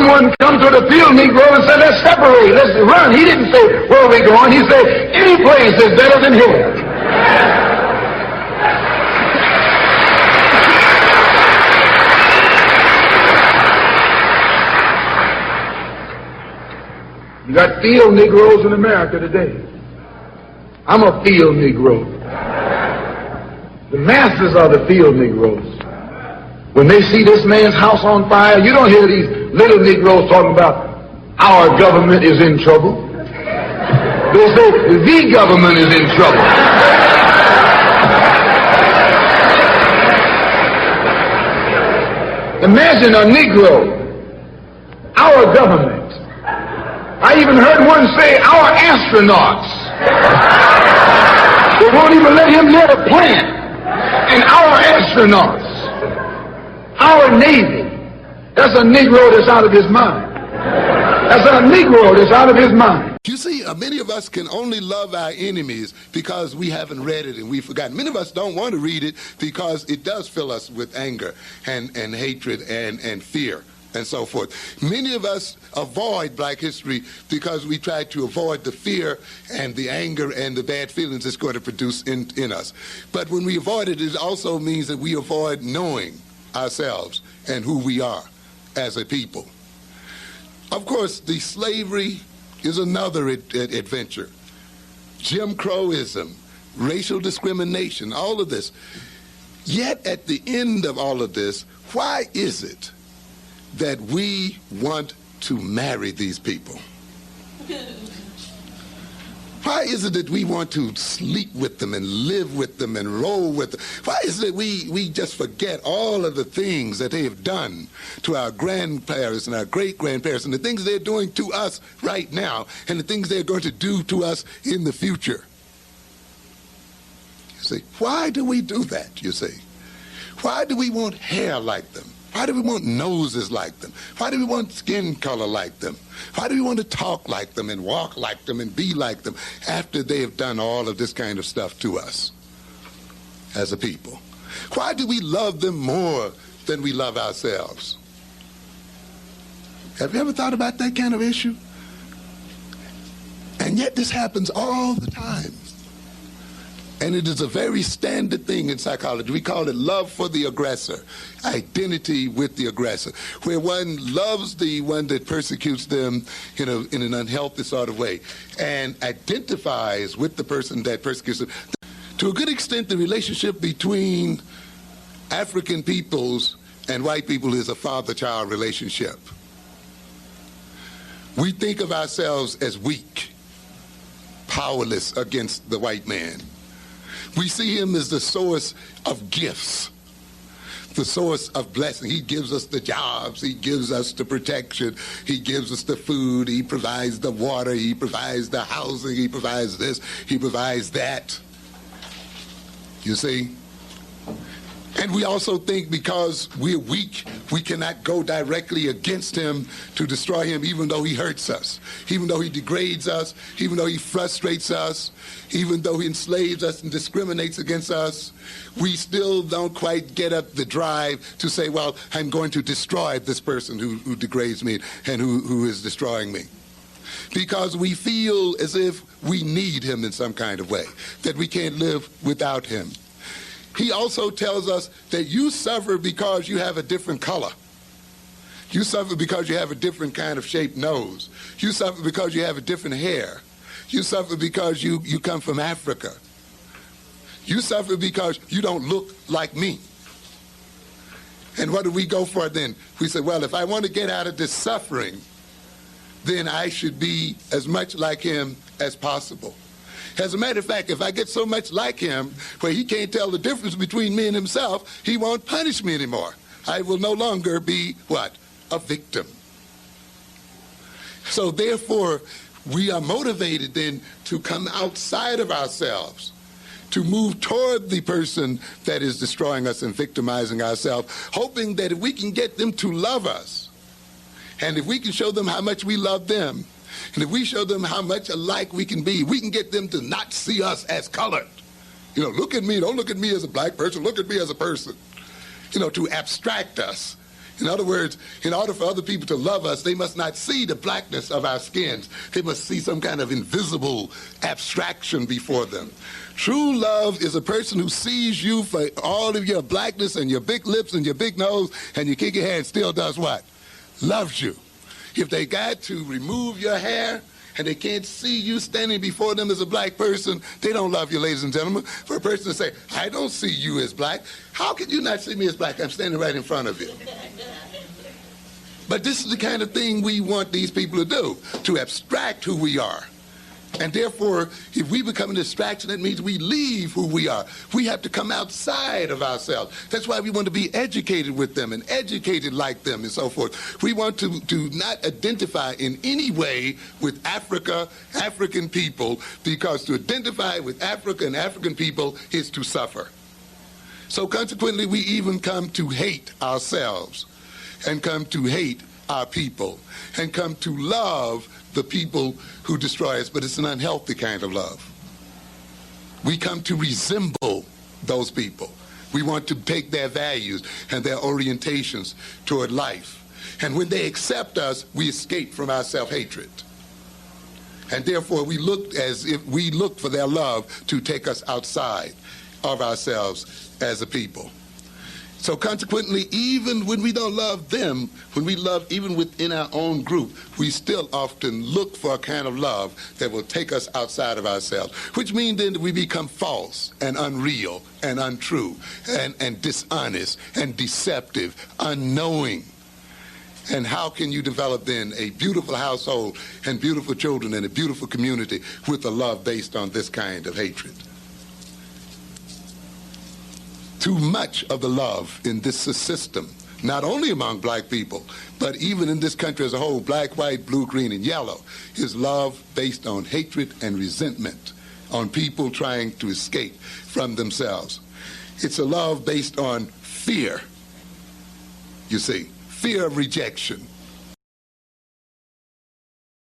someone come to the field Negro and said, let's separate, let's run. He didn't say, where are we going? He said, any place is better than here. You got field Negroes in America today. I'm a field Negro. The masses are the field Negroes. When they see this man's house on fire, you don't hear these little Negroes talking about our government is in trouble. They say the government is in trouble. Imagine a Negro, our government. I even heard one say, our astronauts. They won't even let him near the plant. And our astronauts, our Navy, that's a Negro that's out of his mind. That's a Negro that's out of his mind. You see, many of us can only love our enemies because we haven't read it and we've forgotten. Many of us don't want to read it because it does fill us with anger and hatred and fear and so forth. Many of us avoid Black history because we try to avoid the fear and the anger and the bad feelings it's going to produce in us. But when we avoid it, it also means that we avoid knowing ourselves and who we are as a people. Of course, the slavery is another adventure. Jim Crowism, racial discrimination, all of this. Yet at the end of all of this, why is it that we want to marry these people? Why is it that we want to sleep with them and live with them and roll with them? Why is it that we just forget all of the things that they have done to our grandparents and our great-grandparents and the things they're doing to us right now and the things they're going to do to us in the future? You see, why do we do that, you see? Why do we want hair like them? Why do we want noses like them? Why do we want skin color like them? Why do we want to talk like them and walk like them and be like them after they have done all of this kind of stuff to us as a people? Why do we love them more than we love ourselves? Have you ever thought about that kind of issue? And yet this happens all the time. And it is a very standard thing in psychology. We call it love for the aggressor, identity with the aggressor, where one loves the one that persecutes them in an unhealthy sort of way and identifies with the person that persecutes them. To a good extent, the relationship between African peoples and white people is a father-child relationship. We think of ourselves as weak, powerless against the white man. We see him as the source of gifts, the source of blessing. He gives us the jobs. He gives us the protection. He gives us the food. He provides the water. He provides the housing. He provides this. He provides that. You see? And we also think because we're weak, we cannot go directly against him to destroy him, even though he hurts us, even though he degrades us, even though he frustrates us, even though he enslaves us and discriminates against us. We still don't quite get up the drive to say, well, I'm going to destroy this person who degrades me and who is destroying me. Because we feel as if we need him in some kind of way, that we can't live without him. He also tells us that you suffer because you have a different color. You suffer because you have a different kind of shaped nose. You suffer because you have a different hair. You suffer because you come from Africa. You suffer because you don't look like me. And what do we go for then? We say, well, if I want to get out of this suffering, then I should be as much like him as possible. As a matter of fact, if I get so much like him where he can't tell the difference between me and himself, he won't punish me anymore. I will no longer be, what? A victim. So therefore, we are motivated then to come outside of ourselves, to move toward the person that is destroying us and victimizing ourselves, hoping that if we can get them to love us, and if we can show them how much we love them, and if we show them how much alike we can be, we can get them to not see us as colored. You know, look at me, don't look at me as a black person, look at me as a person. You know, to abstract us In other words, in order for other people to love us, they must not see the blackness of our skins. They must see some kind of invisible abstraction before them. True love is a person who sees you for all of your blackness and your big lips and your big nose, and you kick your hair and still does what? Loves you. If they got to remove your hair and they can't see you standing before them as a black person, they don't love you, ladies and gentlemen. For a person to say, I don't see you as black, how can you not see me as black? I'm standing right in front of you. But this is the kind of thing we want these people to do, to abstract who we are. And therefore, if we become a distraction, that means we leave who we are. We have to come outside of ourselves. That's why we want to be educated with them and educated like them and so forth. We want to not identify in any way with Africa, African people, because to identify with Africa and African people is to suffer. So consequently, we even come to hate ourselves and come to hate our people and come to love the people who destroy us, but it's an unhealthy kind of love. We come to resemble those people. We want to take their values and their orientations toward life. And when they accept us, we escape from our self-hatred. And therefore, we look as if we look for their love to take us outside of ourselves as a people. So consequently, even when we don't love them, when we love even within our own group, we still often look for a kind of love that will take us outside of ourselves, which means then that we become false and unreal and untrue and dishonest and deceptive, unknowing. And how can you develop then a beautiful household and beautiful children and a beautiful community with a love based on this kind of hatred? Too much of the love in this system, not only among black people, but even in this country as a whole, black, white, blue, green, and yellow, is love based on hatred and resentment, on people trying to escape from themselves. It's a love based on fear, you see, fear of rejection,